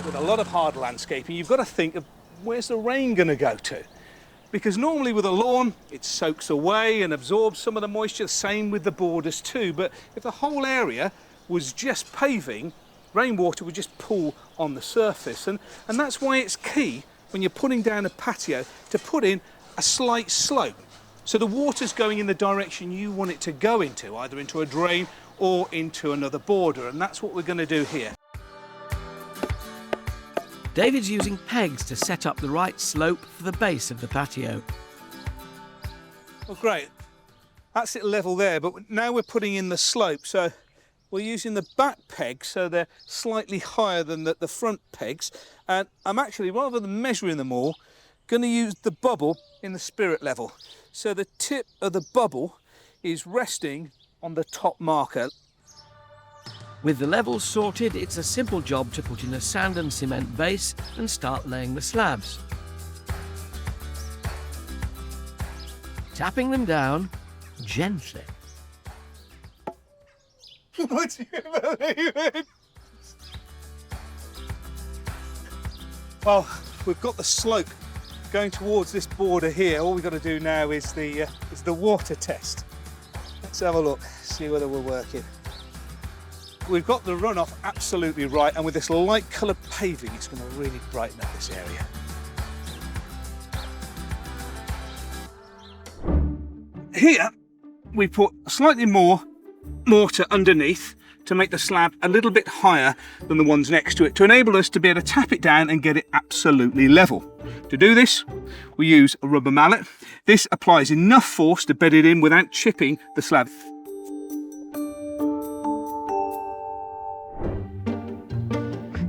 with a lot of hard landscaping, you've got to think of where's the rain going to go to? Because normally with a lawn, it soaks away and absorbs some of the moisture, same with the borders too. But if the whole area was just paving, rainwater would just pool on the surface. And that's why it's key when you're putting down a patio to put in a slight slope. So the water's going in the direction you want it to go into, either into a drain or into another border. And that's what we're going to do here. David's using pegs to set up the right slope for the base of the patio. Well, great. That's it level there, but now we're putting in the slope. So we're using the back pegs, so they're slightly higher than the front pegs. And I'm actually, rather than measuring them all, going to use the bubble in the spirit level. So the tip of the bubble is resting on the top marker. With the levels sorted, it's a simple job to put in a sand and cement base and start laying the slabs. Tapping them down gently. Would you believe it? Well, we've got the slope going towards this border here. All we've got to do now is the water test. Let's have a look, see whether we're working. We've got the runoff absolutely right, and with this light coloured paving, it's going to really brighten up this area. Here, we put slightly more mortar underneath to make the slab a little bit higher than the ones next to it, to enable us to be able to tap it down and get it absolutely level. To do this, we use a rubber mallet. This applies enough force to bed it in without chipping the slab.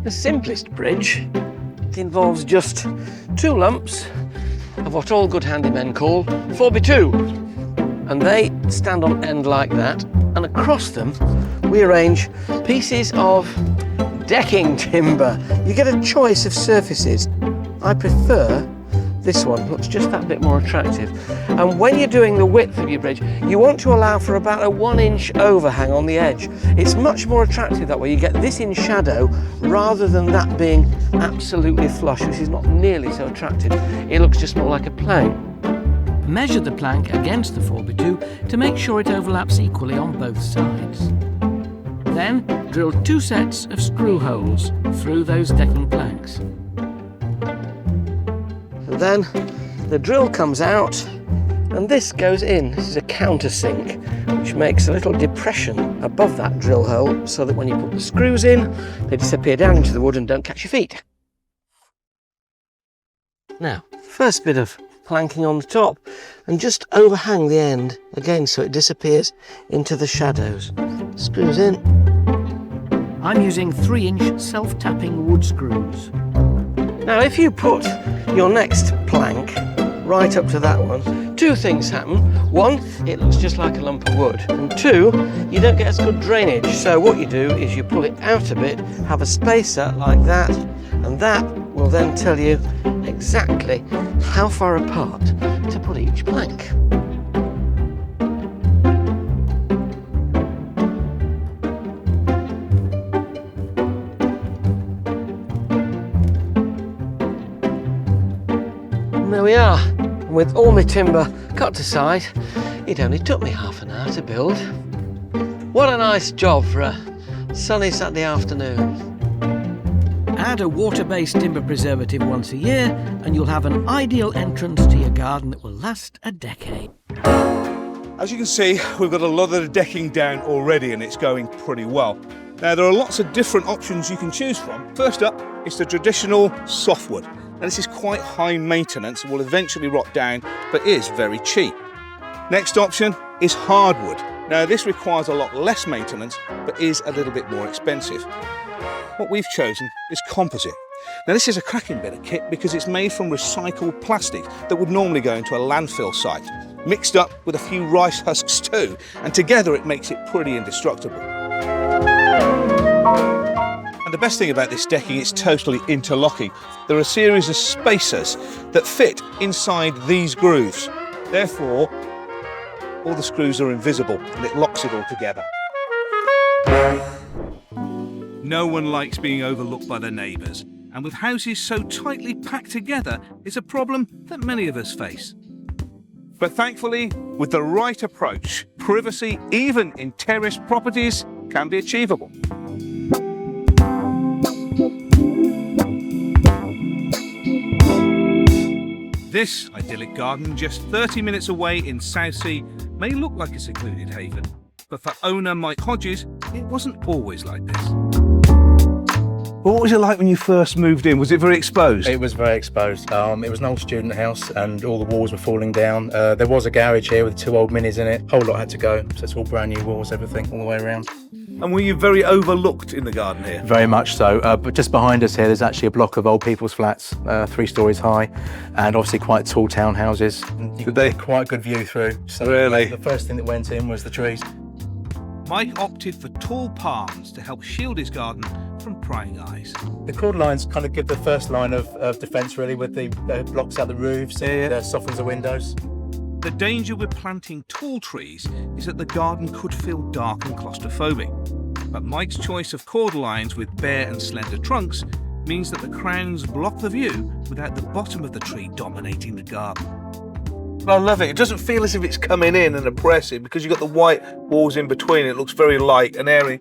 The simplest bridge involves just 2 lumps of what all good handymen call 4x2. And they stand on end like that, and across them we arrange pieces of decking timber. You get a choice of surfaces. I prefer this one, looks just that bit more attractive. And when you're doing the width of your bridge, you want to allow for about a 1-inch overhang on the edge. It's much more attractive that way. You get this in shadow rather than that being absolutely flush, which is not nearly so attractive. It looks just more like a plank. Measure the plank against the 4x2 to make sure it overlaps equally on both sides. Then drill 2 sets of screw holes through those decking planks. And then the drill comes out and this goes in. This is a countersink, which makes a little depression above that drill hole so that when you put the screws in, they disappear down into the wood and don't catch your feet. Now, first bit of planking on the top, and just overhang the end again so it disappears into the shadows. Screws in. I'm using 3-inch self-tapping wood screws. Now if you put your next plank right up to that one, 2 things happen. 1, it looks just like a lump of wood, and 2, you don't get as good drainage. So what you do is you pull it out a bit, have a spacer like that, and that will then tell you exactly how far apart to put each plank. And there we are. With all my timber cut to size, it only took me half an hour to build. What a nice job for a sunny Saturday afternoon. Add a water-based timber preservative once a year and you'll have an ideal entrance to your garden that will last a decade. As you can see, we've got a lot of the decking down already and it's going pretty well. Now there are lots of different options you can choose from. First up is the traditional softwood. Now this is quite high maintenance and will eventually rot down, but is very cheap. Next option is hardwood. Now this requires a lot less maintenance, but is a little bit more expensive. What we've chosen is composite. Now this is a cracking bit of kit because it's made from recycled plastic that would normally go into a landfill site, mixed up with a few rice husks too, and together it makes it pretty indestructible. And the best thing about this decking, it's totally interlocking. There are a series of spacers that fit inside these grooves. Therefore, all the screws are invisible and it locks it all together. No one likes being overlooked by their neighbours, and with houses so tightly packed together, is a problem that many of us face. But thankfully, with the right approach, privacy, even in terraced properties, can be achievable. This idyllic garden, just 30 minutes away in Southsea, may look like a secluded haven, but for owner Mike Hodges, it wasn't always like this. Well, what was it like when you first moved in? Was it very exposed? It was very exposed. It was an old student house and all the walls were falling down. There was a garage here with 2 old minis in it. Whole lot had to go, so it's all brand new walls, everything, all the way around. And were you very overlooked in the garden here? Very much so, but just behind us here there's actually a block of old people's flats, 3 stories high, and obviously quite tall townhouses. You get quite good view through. So really? The first thing that went in was the trees. Mike opted for tall palms to help shield his garden from prying eyes. The cord lines kind of give the first line of defence really, with the blocks out the roofs, softens the windows. The danger with planting tall trees is that the garden could feel dark and claustrophobic. But Mike's choice of cord lines with bare and slender trunks means that the crowns block the view without the bottom of the tree dominating the garden. I love it. It doesn't feel as if it's coming in and oppressive because you've got the white walls in between. It looks very light and airy.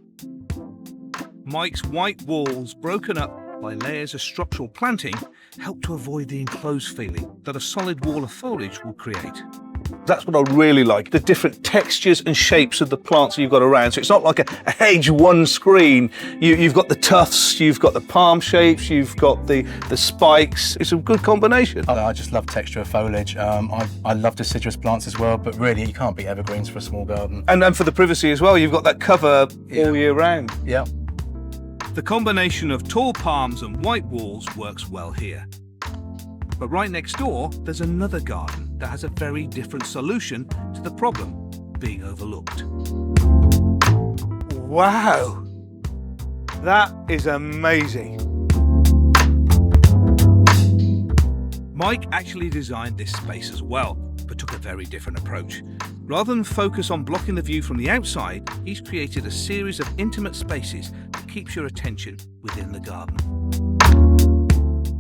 Mike's white walls, broken up by layers of structural planting, help to avoid the enclosed feeling that a solid wall of foliage will create. That's what I really like, the different textures and shapes of the plants that you've got around. So it's not like a hedge, one screen. You've got the tufts, you've got the palm shapes, you've got the spikes. It's a good combination. I just love texture of foliage. I love deciduous plants as well, but really you can't beat evergreens for a small garden. And for the privacy as well, you've got that cover all year round. Yeah. The combination of tall palms and white walls works well here. But right next door, there's another garden that has a very different solution to the problem being overlooked. Wow! That is amazing. Mike actually designed this space as well, but took a very different approach. Rather than focus on blocking the view from the outside, he's created a series of intimate spaces that keeps your attention within the garden.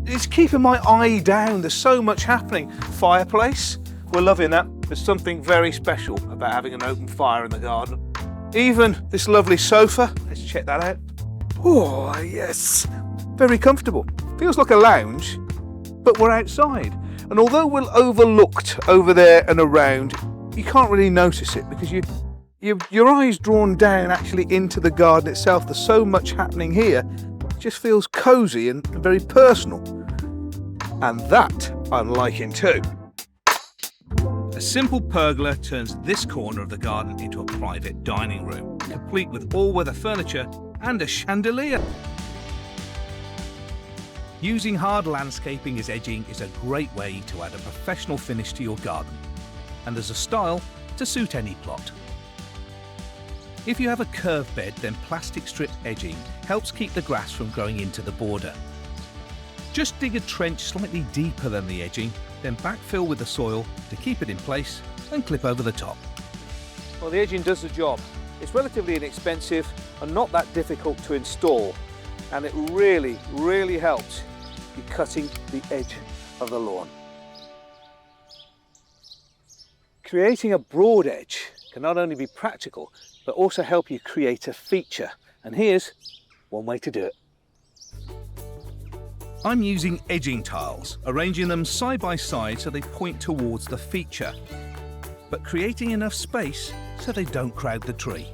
It's keeping my eye down. There's so much happening. Fireplace, we're loving that. There's something very special about having an open fire in the garden. Even this lovely sofa, let's check that out. Oh, yes, very comfortable. Feels like a lounge, but we're outside. And although we're overlooked over there and around, you can't really notice it because your eye's drawn down actually into the garden itself. There's so much happening here. It just feels cosy and very personal. And that I'm liking too. A simple pergola turns this corner of the garden into a private dining room, complete with all-weather furniture and a chandelier. Using hard landscaping as edging is a great way to add a professional finish to your garden, and there's a style to suit any plot. If you have a curved bed, then plastic strip edging helps keep the grass from growing into the border. Just dig a trench slightly deeper than the edging, then backfill with the soil to keep it in place and clip over the top. Well, the edging does the job. It's relatively inexpensive and not that difficult to install, and it really, really helps you cutting the edge of the lawn. Creating a broad edge can not only be practical, but also help you create a feature. And here's one way to do it. I'm using edging tiles, arranging them side by side so they point towards the feature, but creating enough space so they don't crowd the tree.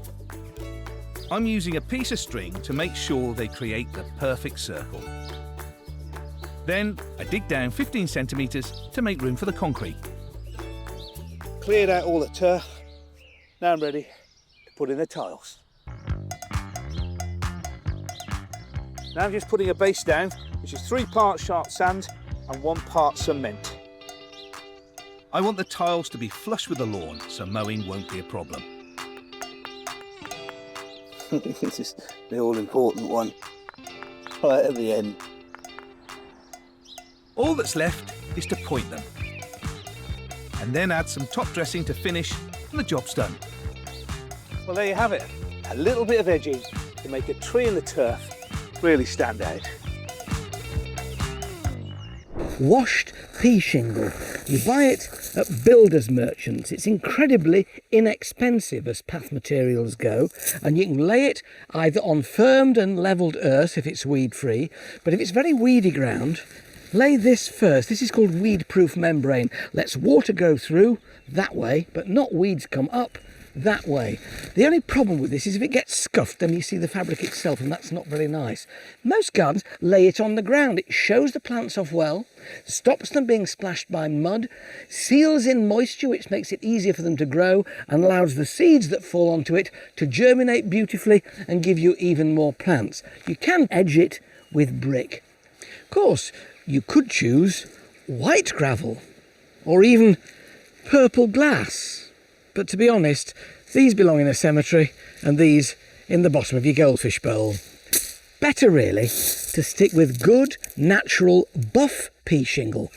I'm using a piece of string to make sure they create the perfect circle. Then I dig down 15 centimetres to make room for the concrete. Cleared out all the turf. Now I'm ready to put in the tiles. Now I'm just putting a base down, which is 3 parts sharp sand and 1 part cement. I want the tiles to be flush with the lawn, so mowing won't be a problem. This is the all-important one, right at the end. All that's left is to point them, and then add some top dressing to finish, and the job's done. Well, there you have it, a little bit of edging to make a tree in the turf really stand out. washed pea shingle. You buy it at builders merchants. It's incredibly inexpensive as path materials go, and you can lay it either on firmed and levelled earth if it's weed free, but if it's very weedy ground, lay this first. This is called weed proof membrane. Lets water go through that way, but not weeds come up that way. The only problem with this is if it gets scuffed, then you see the fabric itself, and that's not very nice. Most gardens lay it on the ground. It shows the plants off well, stops them being splashed by mud, seals in moisture, which makes it easier for them to grow, and allows the seeds that fall onto it to germinate beautifully and give you even more plants. You can edge it with brick. Of course, you could choose white gravel or even purple glass. But to be honest, these belong in a cemetery and these in the bottom of your goldfish bowl. Better really to stick with good, natural, buff pea shingle.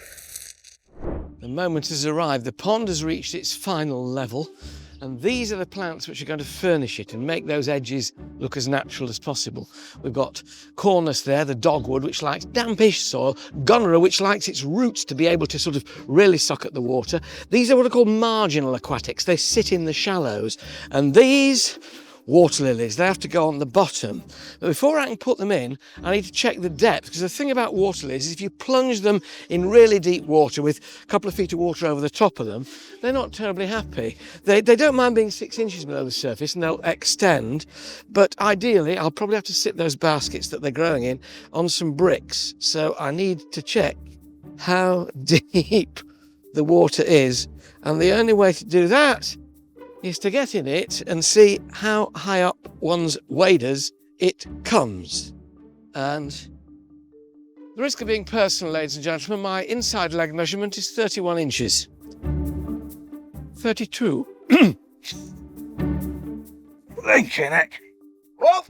The moment has arrived. The pond has reached its final level, and these are the plants which are going to furnish it and make those edges look as natural as possible. We've got cornus there, the dogwood, which likes dampish soil, gunnera, which likes its roots to be able to sort of really suck at the water. These are what are called marginal aquatics. They sit in the shallows. And these water lilies, they have to go on the bottom. But before I can put them in, I need to check the depth, because the thing about water lilies is if you plunge them in really deep water with a couple of feet of water over the top of them, they're not terribly happy. They don't mind being 6 inches below the surface, and they'll extend, but ideally I'll probably have to sit those baskets that they're growing in on some bricks. So I need to check how deep the water is, and the only way to do that is to get in it and see how high up one's waders it comes. And the risk of being personal, ladies and gentlemen, my inside leg measurement is 31 inches. 32. Thank you, Nick. What?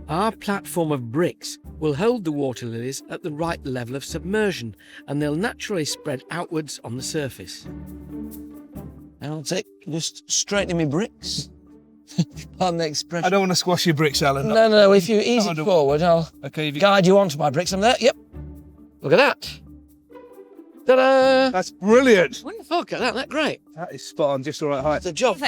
Our platform of bricks will hold the water lilies at the right level of submersion, and they'll naturally spread outwards on the surface. And I'll take just straightening my bricks. Pardon the expression. I don't want to squash your bricks, Alan. No, if you ease it forward, I'll guide you onto my bricks. I'm there, yep. Look at that. Ta-da! That's brilliant. Wonderful, look at that, that's great. That is spot on, just the right height. The job.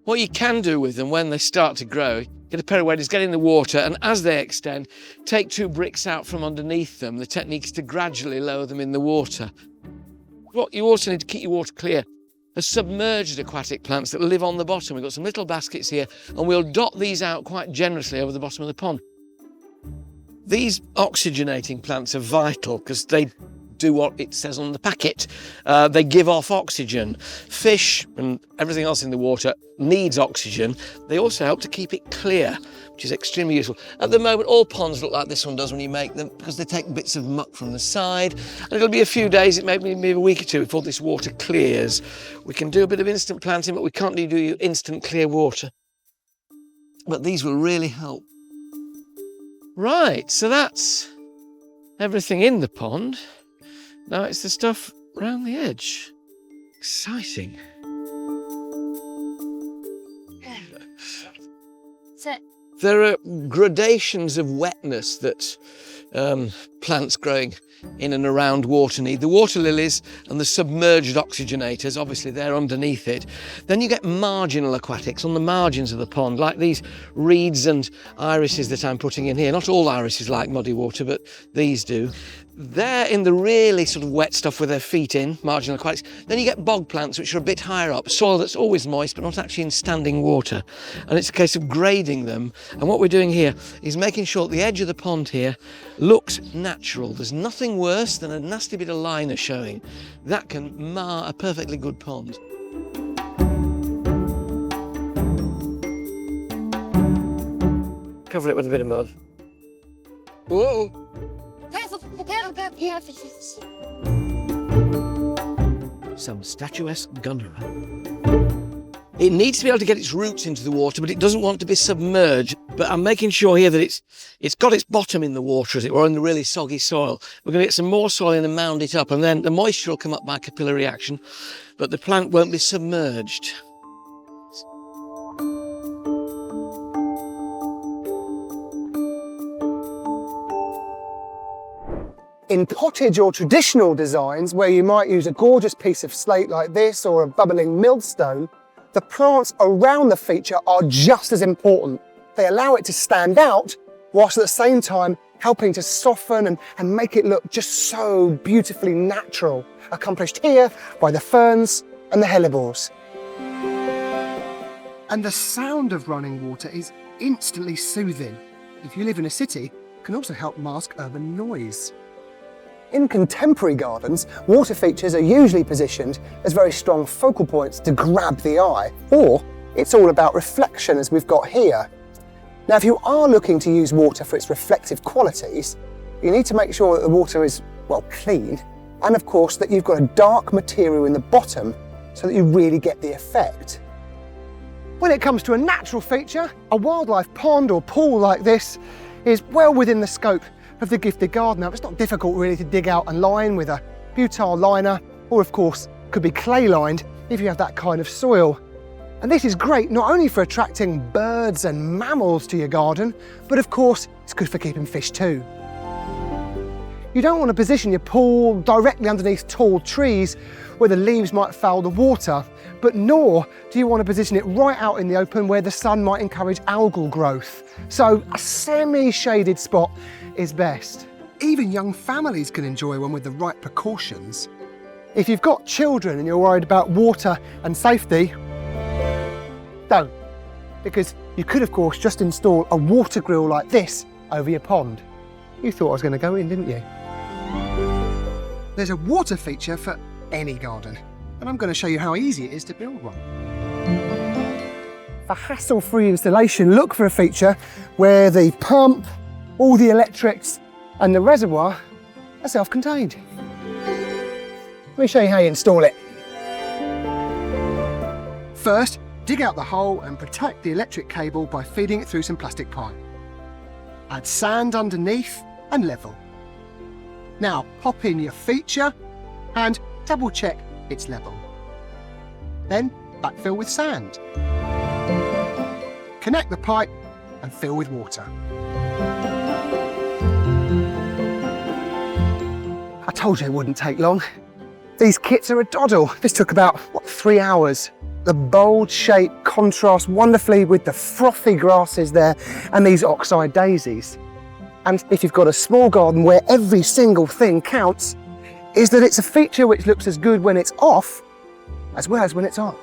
What you can do with them when they start to grow, get a pair of waders, get in the water, and as they extend, take 2 bricks out from underneath them. The technique is to gradually lower them in the water. What you also need to keep your water clear are submerged aquatic plants that live on the bottom. We've got some little baskets here, and we'll dot these out quite generously over the bottom of the pond. These oxygenating plants are vital because they do what it says on the packet. They give off oxygen. Fish and everything else in the water needs oxygen. They also help to keep it clear, which is extremely useful. At the moment, all ponds look like this one does when you make them, because they take bits of muck from the side, and it'll be a few days, it may be maybe a week or 2 before this water clears. We can do a bit of instant planting, but we can't do instant clear water. But these will really help. Right, so that's everything in the pond. Now it's the stuff around the edge. Exciting. There are gradations of wetness that plants growing in and around water need. The water lilies and the submerged oxygenators, obviously they're underneath it. Then you get marginal aquatics on the margins of the pond, like these reeds and irises that I'm putting in here. Not all irises like muddy water, but these do. They're in the really sort of wet stuff with their feet in, marginal aquatics. Then you get bog plants, which are a bit higher up, soil that's always moist, but not actually in standing water. And it's a case of grading them. And what we're doing here is making sure the edge of the pond here looks natural. There's nothing worse than a nasty bit of liner showing. That can mar a perfectly good pond. Cover it with a bit of mud. Whoa! Some statuesque gunnera. It needs to be able to get its roots into the water, but it doesn't want to be submerged. But I'm making sure here that it's got its bottom in the water, as it were, in the really soggy soil. We're going to get some more soil in and mound it up, and then the moisture will come up by capillary action, but the plant won't be submerged. In cottage or traditional designs, where you might use a gorgeous piece of slate like this or a bubbling millstone, the plants around the feature are just as important. They allow it to stand out, whilst at the same time helping to soften and make it look just so beautifully natural, accomplished here by the ferns and the hellebores. And the sound of running water is instantly soothing. If you live in a city, it can also help mask urban noise. In contemporary gardens, water features are usually positioned as very strong focal points to grab the eye, or it's all about reflection as we've got here. Now, if you are looking to use water for its reflective qualities, you need to make sure that the water is, well, clean, and of course that you've got a dark material in the bottom so that you really get the effect. When it comes to a natural feature, a wildlife pond or pool like this is well within the scope of the gifted gardener. It's not difficult really to dig out and line with a butyl liner, or of course could be clay lined if you have that kind of soil. And this is great not only for attracting birds and mammals to your garden, but of course it's good for keeping fish too. You don't want to position your pool directly underneath tall trees where the leaves might foul the water, but nor do you want to position it right out in the open where the sun might encourage algal growth. So a semi-shaded spot is best. Even young families can enjoy one with the right precautions. If you've got children and you're worried about water and safety, don't. Because you could of course just install a water grill like this over your pond. You thought I was going to go in, didn't you? There's a water feature for any garden, and I'm going to show you how easy it is to build one. For hassle-free installation, look for a feature where the pump, all the electrics and the reservoir are self-contained. Let me show you how you install it. First, dig out the hole and protect the electric cable by feeding it through some plastic pipe. Add sand underneath and level. Now pop in your feature and double check it's level. Then backfill with sand. Connect the pipe and fill with water. I told you it wouldn't take long. These kits are a doddle. This took about, 3 hours. The bold shape contrasts wonderfully with the frothy grasses there and these oxeye daisies. And if you've got a small garden where every single thing counts, is that it's a feature which looks as good when it's off as well as when it's on.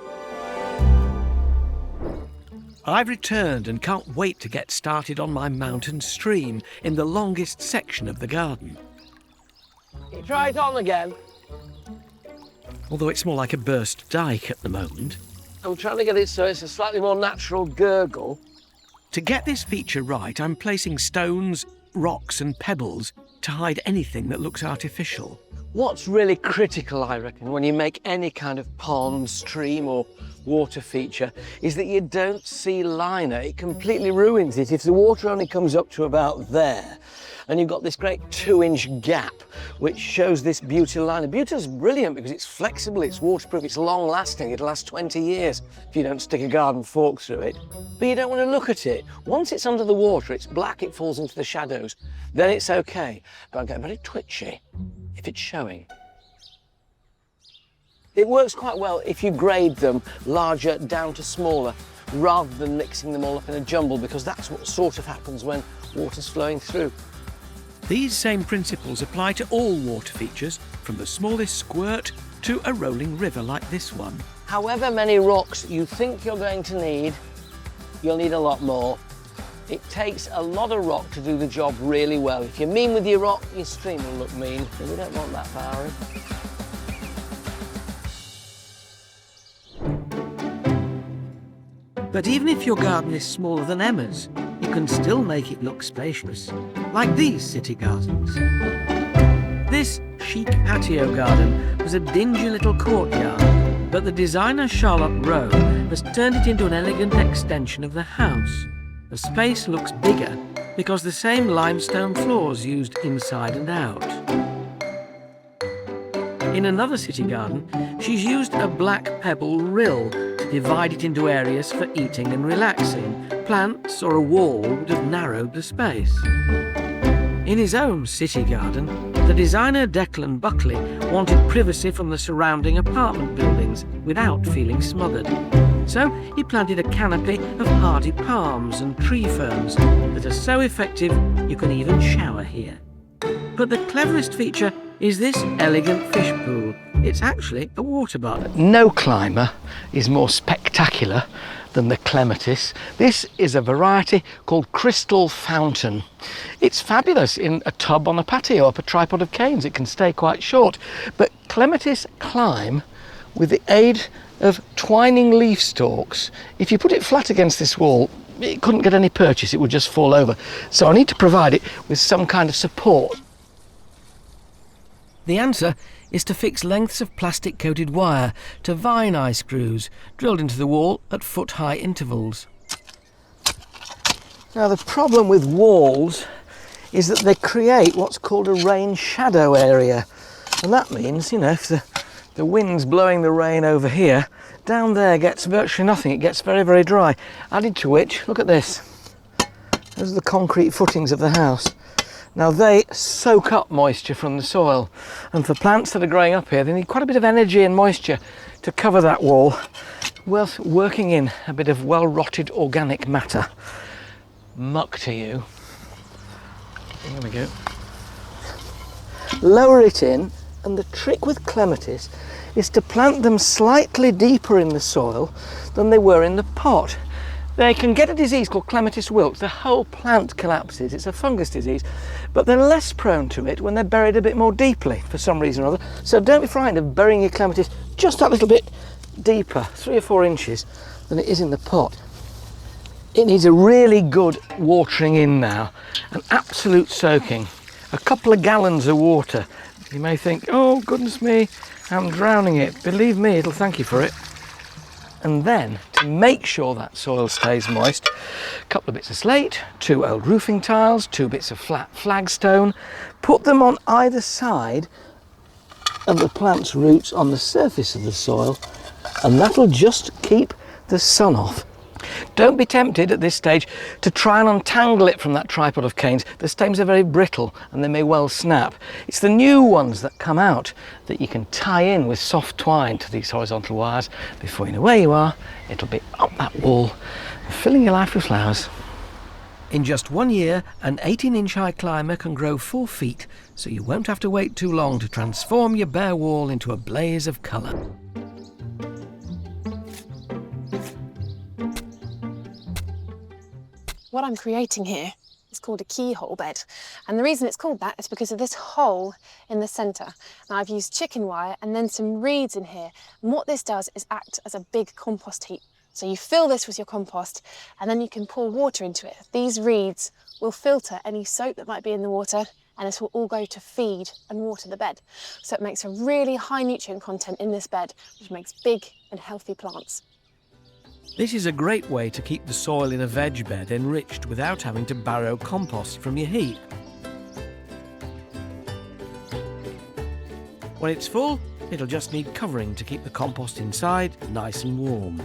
I've returned and can't wait to get started on my mountain stream in the longest section of the garden. You try it on again. Although it's more like a burst dike at the moment. I'm trying to get it so it's a slightly more natural gurgle. To get this feature right, I'm placing stones, rocks and pebbles to hide anything that looks artificial. What's really critical, I reckon, when you make any kind of pond, stream or water feature is that you don't see liner. It completely ruins it. If the water only comes up to about there and you've got this great 2-inch gap which shows this butyl liner. Butyl's brilliant because it's flexible, it's waterproof, it's long lasting, it'll last 20 years if you don't stick a garden fork through it. But you don't want to look at it. Once it's under the water, it's black, it falls into the shadows, then it's okay. But I get very twitchy if it's showing. It works quite well if you grade them larger down to smaller rather than mixing them all up in a jumble, because that's what sort of happens when water's flowing through. These same principles apply to all water features, from the smallest squirt to a rolling river like this one. However many rocks you think you're going to need, you'll need a lot more. It takes a lot of rock to do the job really well. If you're mean with your rock, your stream will look mean, and we don't want that, Barry. But even if your garden is smaller than Emma's, you can still make it look spacious, like these city gardens. This chic patio garden was a dingy little courtyard, but the designer Charlotte Rowe has turned it into an elegant extension of the house. The space looks bigger because the same limestone floors used inside and out. In another city garden, she's used a black pebble rill to divide it into areas for eating and relaxing. Plants or a wall would have narrowed the space. In his own city garden, the designer Declan Buckley wanted privacy from the surrounding apartment buildings without feeling smothered. So he planted a canopy of hardy palms and tree ferns that are so effective you can even shower here. But the cleverest feature is this elegant fish pool. It's actually a water bath. No climber is more spectacular than the clematis. This is a variety called Crystal Fountain. It's fabulous in a tub on a patio up a tripod of canes. It can stay quite short. But clematis climb with the aid of twining leaf stalks. If you put it flat against this wall, it couldn't get any purchase, it would just fall over. So I need to provide it with some kind of support. The answer is to fix lengths of plastic-coated wire to vine eye screws drilled into the wall at foot-high intervals. Now the problem with walls is that they create what's called a rain shadow area. And that means, you know, if the wind's blowing the rain over here, down there gets virtually nothing. It gets very, very dry. Added to which, look at this. Those are the concrete footings of the house. Now they soak up moisture from the soil, and for plants that are growing up here, they need quite a bit of energy and moisture to cover that wall, whilst working in a bit of well-rotted organic matter. Muck to you. There we go. Lower it in, and the trick with clematis is to plant them slightly deeper in the soil than they were in the pot. They can get a disease called clematis wilt. The whole plant collapses. It's a fungus disease, but they're less prone to it when they're buried a bit more deeply for some reason or other. So don't be frightened of burying your clematis just that little bit deeper, 3 or 4 inches, than it is in the pot. It needs a really good watering in now, an absolute soaking. A couple of gallons of water. You may think, oh goodness me, I'm drowning it. Believe me, it'll thank you for it. And then, to make sure that soil stays moist, a couple of bits of slate, 2 old roofing tiles, 2 bits of flat flagstone, put them on either side of the plant's roots on the surface of the soil, and that'll just keep the sun off. Don't be tempted at this stage to try and untangle it from that tripod of canes. The stems are very brittle and they may well snap. It's the new ones that come out that you can tie in with soft twine to these horizontal wires. Before you know where you are, it'll be up that wall, filling your life with flowers. In just 1 year, an 18-inch high climber can grow 4 feet, so you won't have to wait too long to transform your bare wall into a blaze of colour. What I'm creating here is called a keyhole bed, and the reason it's called that is because of this hole in the centre. Now I've used chicken wire and then some reeds in here, and what this does is act as a big compost heap. So you fill this with your compost and then you can pour water into it. These reeds will filter any soap that might be in the water, and this will all go to feed and water the bed. So it makes a really high nutrient content in this bed, which makes big and healthy plants. This is a great way to keep the soil in a veg bed enriched without having to borrow compost from your heap. When it's full, it'll just need covering to keep the compost inside nice and warm.